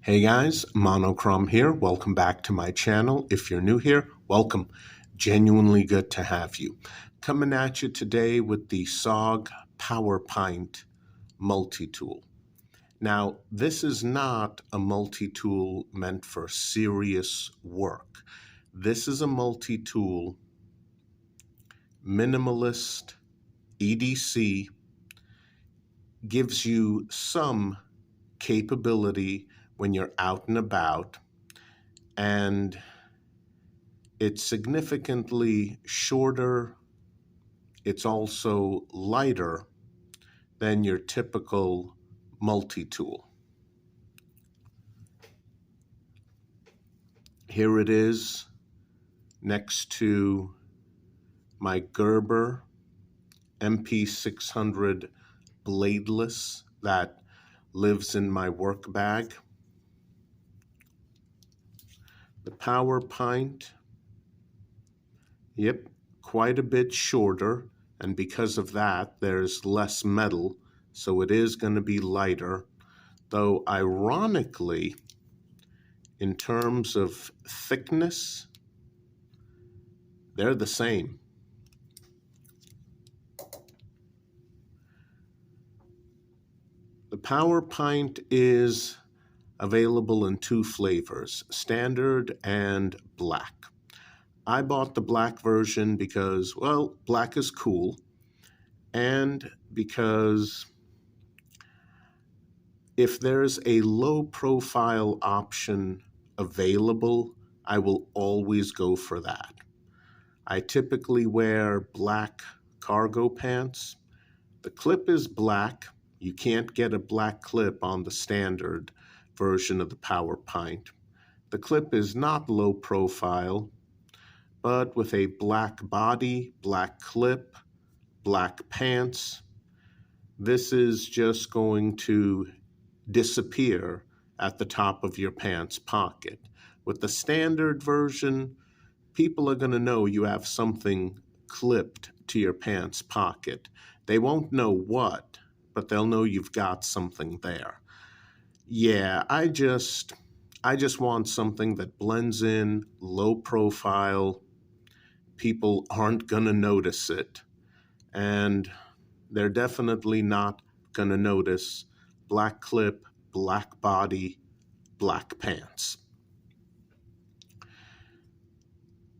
Hey guys, Monochrome here. Welcome back to my channel. If you're new here, welcome. Genuinely good to have you. Coming at you today with the SOG Powerpint Multi-tool. Now, this is not a multi-tool meant for serious work. This is a multi-tool, minimalist, EDC, gives you some capability when you're out and about, and it's significantly shorter. It's also lighter than your typical multi-tool. Here it is next to my Gerber MP600 bladeless that lives in my work bag. The Powerpint, yep, quite a bit shorter, and because of that, there's less metal, so it is going to be lighter, though ironically, in terms of thickness, they're the same. The Powerpint is available in two flavors, standard and black. I bought the black version because, well, black is cool, and because if there's a low profile option available, I will always go for that. I typically wear black cargo pants. The clip is black. You can't get a black clip on the standard version of the Powerpint. The clip is not low profile, but with a black body, black clip, black pants, this is just going to disappear at the top of your pants pocket. With the standard version, people are going to know you have something clipped to your pants pocket. They won't know what, but they'll know you've got something there. Yeah, I just want something that blends in, low profile. People aren't going to notice it, and they're definitely not going to notice black clip, black body, black pants.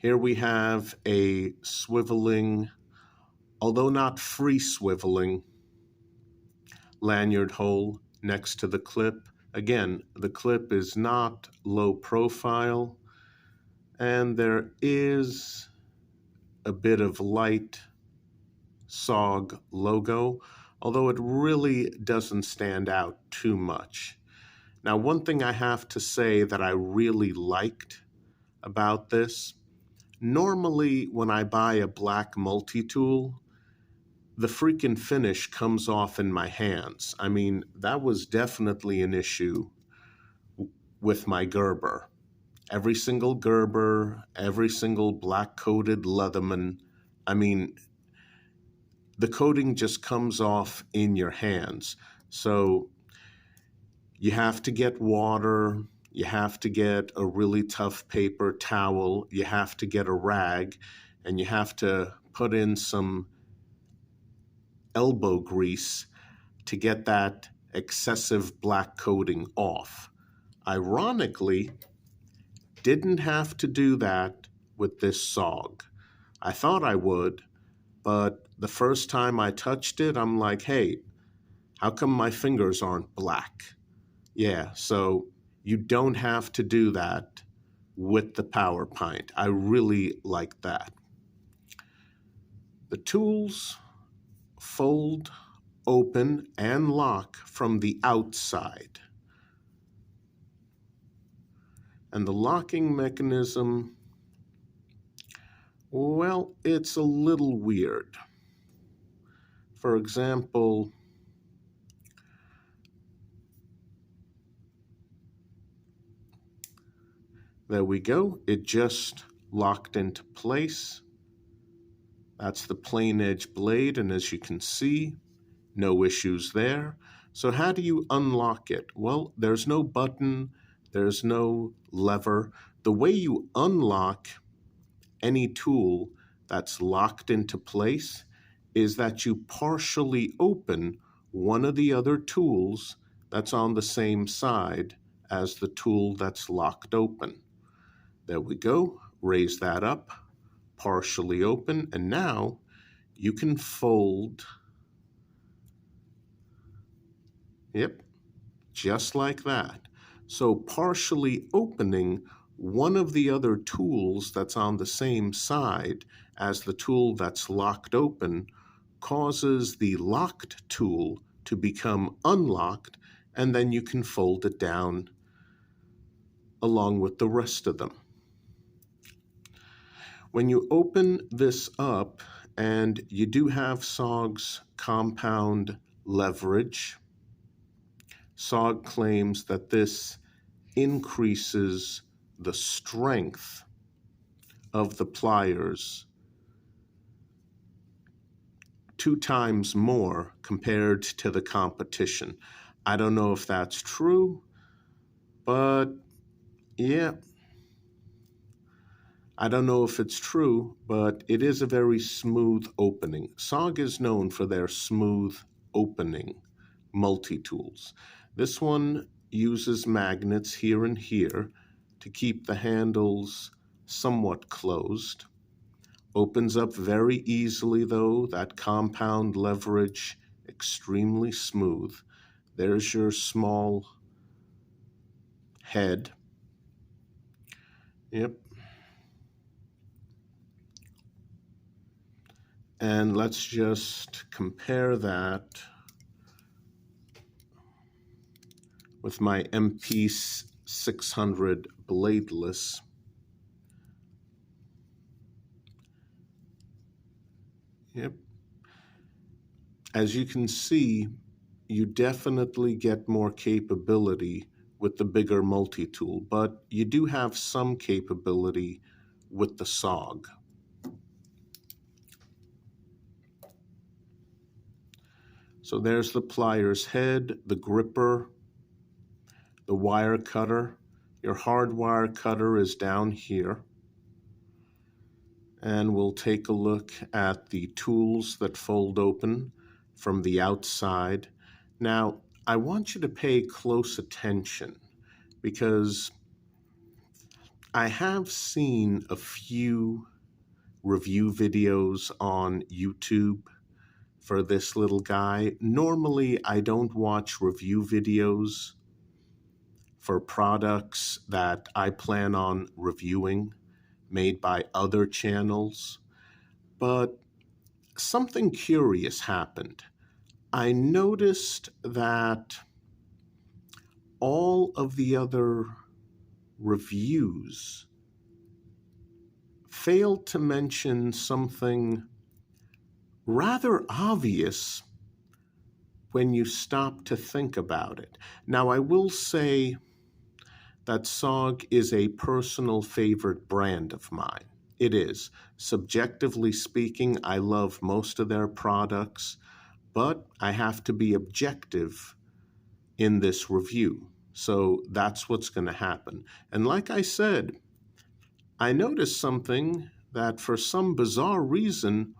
Here we have a swiveling, although not free swiveling, lanyard hole next to the clip. Again, the clip is not low profile, and there is a bit of light SOG logo, although it really doesn't stand out too much. Now, one thing I have to say that I really liked about this, normally when I buy a black multi-tool, the freaking finish comes off in my hands. I mean, that was definitely an issue with my Gerber. Every single Gerber, every single black-coated Leatherman, I mean, the coating just comes off in your hands. So you have to get water, you have to get a really tough paper towel, you have to get a rag, and you have to put in some elbow grease to get that excessive black coating off. Ironically, didn't have to do that with this SOG. I thought I would, but the first time I touched it, I'm like, hey, how come my fingers aren't black? Yeah, so you don't have to do that with the Powerpint. I really like that. The tools fold, open, and lock from the outside. And the locking mechanism, well, it's a little weird. For example, there we go. It just locked into place. That's the plain edge blade, and as you can see, no issues there. So how do you unlock it? Well, there's no button, There's no lever. The way you unlock any tool that's locked into place is that you partially open one of the other tools that's on the same side as the tool that's locked open. There we go. Raise that up, partially open, and now you can fold, yep, just like that. So partially opening one of the other tools that's on the same side as the tool that's locked open causes the locked tool to become unlocked, and then you can fold it down along with the rest of them. When you open this up, and you do have SOG's compound leverage, SOG claims that this increases the strength of the pliers 2 times more compared to the competition. I don't know if that's true, but yeah, I don't know if it's true, but it is a very smooth opening. SOG is known for their smooth opening multi-tools. This one uses magnets here and here to keep the handles somewhat closed. Opens up very easily though, that compound leverage, extremely smooth. There's your small head. Yep. And let's just compare that with my MP600 bladeless. Yep. As you can see, you definitely get more capability with the bigger multi-tool, but you do have some capability with the SOG. So there's the pliers head, the gripper, the wire cutter. Your hard wire cutter is down here. And we'll take a look at the tools that fold open from the outside. Now, I want you to pay close attention because I have seen a few review videos on YouTube for this little guy. Normally, I don't watch review videos for products that I plan on reviewing made by other channels, but something curious happened. I noticed that all of the other reviews failed to mention something rather obvious when you stop to think about it. Now, I will say that SOG is a personal favorite brand of mine. It is. Subjectively speaking, I love most of their products, but I have to be objective in this review. So that's what's going to happen. And like I said, I noticed something that for some bizarre reason,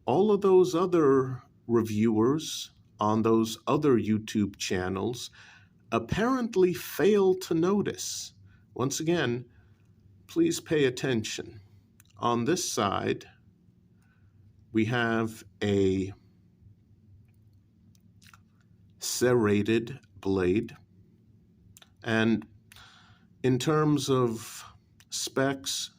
all of those other reviewers on those other YouTube channels apparently failed to notice. Once again, please pay attention. On this side, we have a serrated blade. And in terms of specs,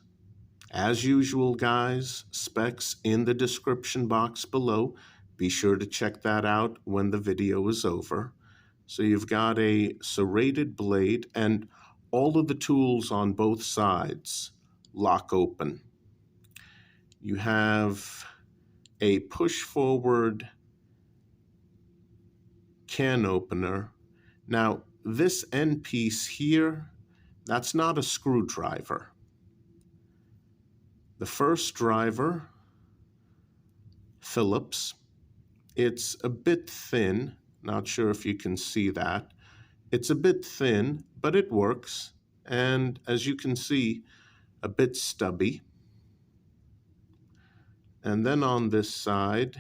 as usual, guys, specs in the description box below. Be sure to check that out when the video is over. So you've got a serrated blade and all of the tools on both sides lock open. You have a push forward can opener. Now, this end piece here, that's not a screwdriver. The first driver, Phillips, it's a bit thin. Not sure if you can see that. It's a bit thin, but it works. And as you can see, a bit stubby. And then on this side,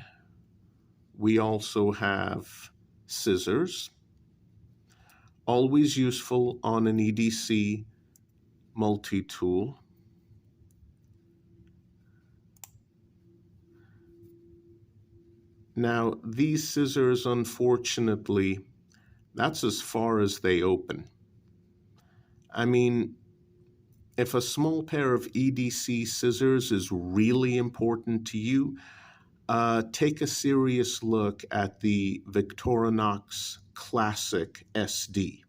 we also have scissors, always useful on an EDC multi-tool. Now, these scissors, unfortunately, that's as far as they open. I mean, if a small pair of EDC scissors is really important to you, take a serious look at the Victorinox Classic SD.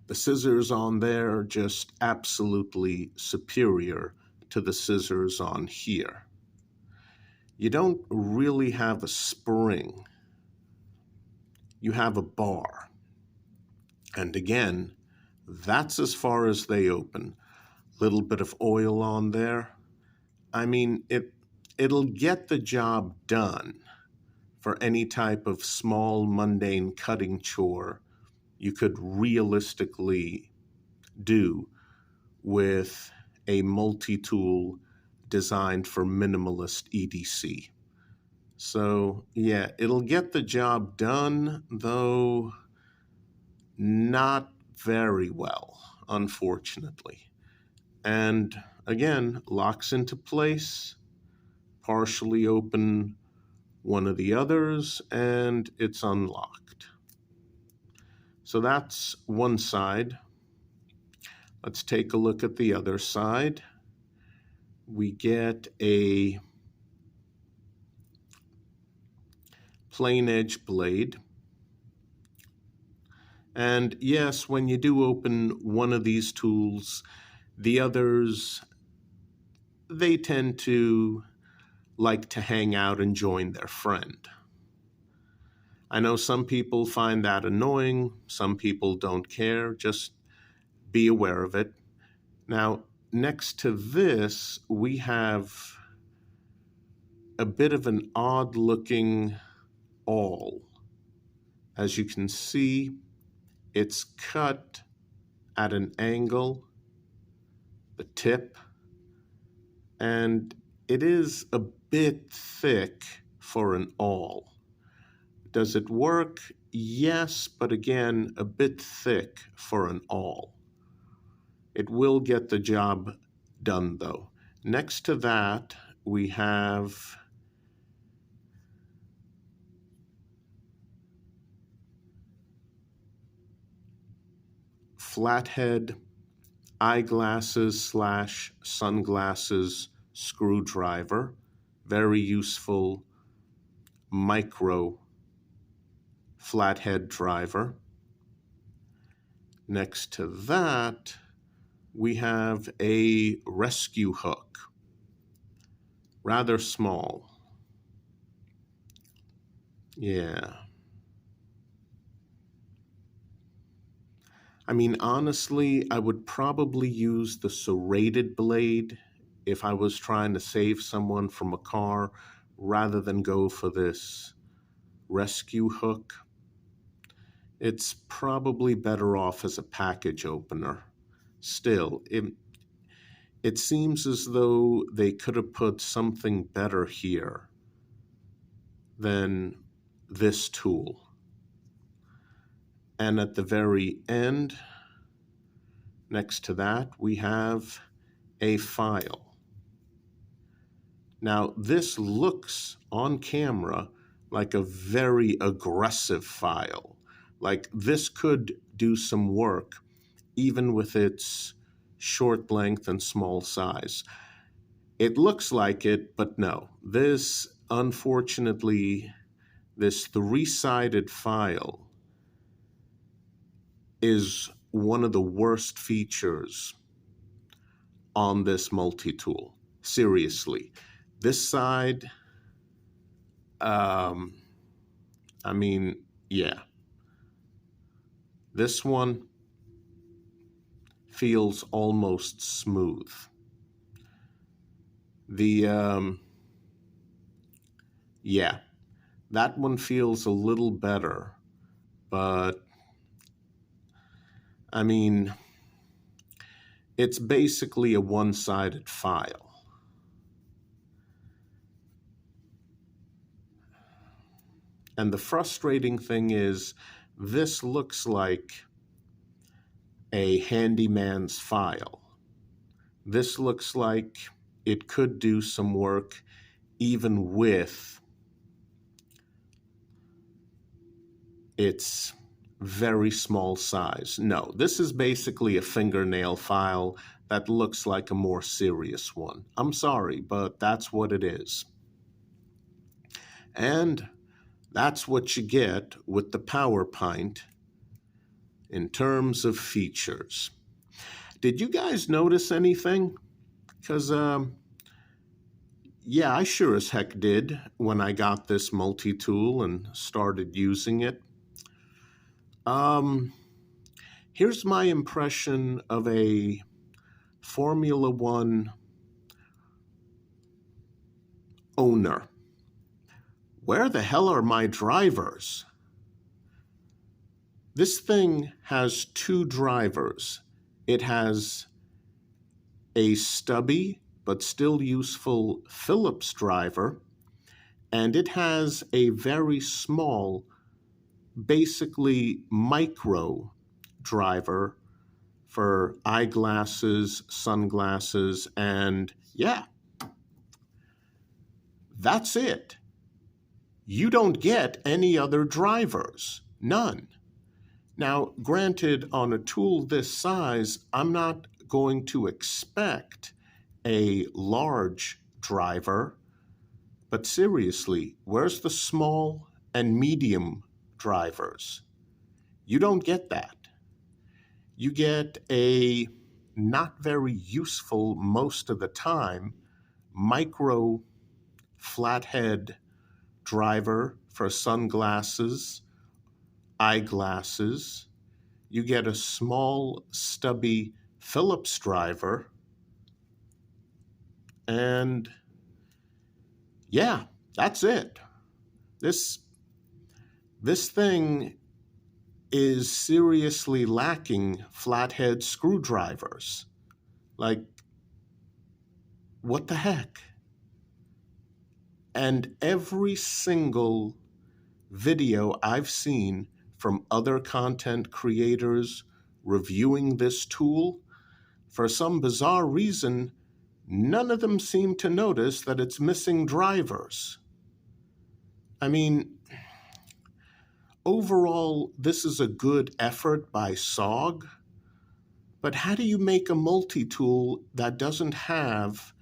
The scissors on there are just absolutely superior to the scissors on here. You don't really have a spring. You have a bar. And again, that's as far as they open. Little bit of oil on there. I mean, it'll get the job done for any type of small, mundane cutting chore you could realistically do with a multi-tool designed for minimalist EDC. So yeah, it'll get the job done, though not very well, unfortunately. And again, locks into place, partially open one of the others, and it's unlocked. So that's one side. Let's take a look at the other side. We get a plain edge blade. And yes, when you do open one of these tools, the others, they tend to like to hang out and join their friend. I know some people find that annoying, some people don't care, just be aware of it. Now, next to this, we have a bit of an odd looking awl. As you can see, it's cut at an angle, the tip, and it is a bit thick for an awl. Does it work? Yes, but again, a bit thick for an awl. It will get the job done, though. Next to that, we have flathead eyeglasses / sunglasses screwdriver. Very useful micro flathead driver. Next to that, we have a rescue hook, rather small. Yeah. I mean, honestly, I would probably use the serrated blade if I was trying to save someone from a car rather than go for this rescue hook. It's probably better off as a package opener. Still, it seems as though they could have put something better here than this tool. And at the very end, next to that, we have a file. Now, this looks on camera like a very aggressive file. Like this could do some work even with its short length and small size. It looks like it, but no. This, unfortunately, this three-sided file is one of the worst features on this multi-tool. Seriously. This side, I mean, yeah. This one feels almost smooth. Yeah, that one feels a little better, but I mean, it's basically a one-sided file. And the frustrating thing is, this looks like a handyman's file. This looks like it could do some work even with its very small size. No, this is basically a fingernail file that looks like a more serious one. I'm sorry, but that's what it is. And that's what you get with the Powerpint in terms of features. Did you guys notice anything? Because, yeah, I sure as heck did when I got this multi-tool and started using it. Here's my impression of a Formula One owner. Where the hell are my drivers? This thing has two drivers. It has a stubby but still useful Phillips driver, and it has a very small, basically micro driver for eyeglasses, sunglasses, and yeah, that's it. You don't get any other drivers, none. Now, granted, on a tool this size, I'm not going to expect a large driver, but seriously, where's the small and medium drivers? You don't get that. You get a not very useful most of the time micro flathead driver for sunglasses, eyeglasses. You get a small stubby Phillips driver, and yeah, that's it. This thing is seriously lacking flathead screwdrivers. Like, what the heck? And every single video I've seen from other content creators reviewing this tool, for some bizarre reason, none of them seem to notice that it's missing drivers. I mean, overall, this is a good effort by SOG, but how do you make a multi-tool that doesn't have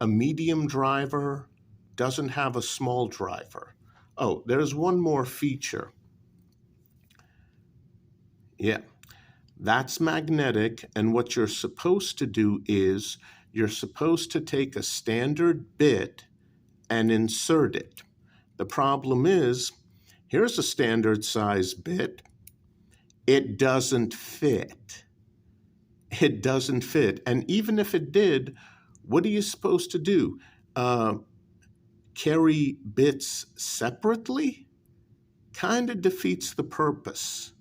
a medium driver, doesn't have a small driver? Oh, there's one more feature. Yeah, that's magnetic, and what you're supposed to do is you're supposed to take a standard bit and insert it. The problem is, here's a standard size bit. It doesn't fit. It doesn't fit. And even if it did, what are you supposed to do? Carry bits separately? Kind of defeats the purpose.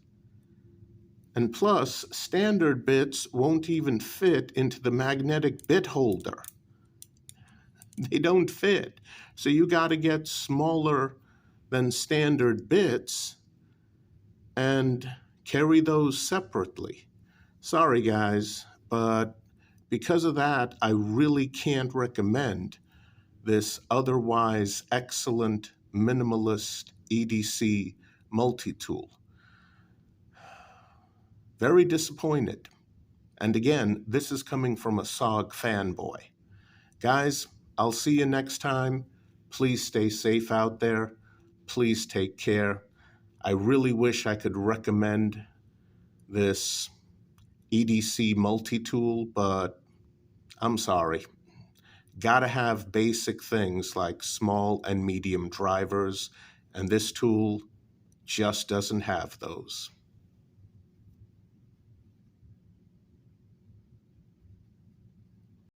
And plus, standard bits won't even fit into the magnetic bit holder. They don't fit. So you got to get smaller than standard bits and carry those separately. Sorry, guys, but because of that, I really can't recommend this otherwise excellent minimalist EDC multi-tool. Very disappointed. And again, this is coming from a SOG fanboy. Guys, I'll see you next time. Please stay safe out there. Please take care. I really wish I could recommend this EDC multi-tool, but I'm sorry. Gotta have basic things like small and medium drivers, and this tool just doesn't have those.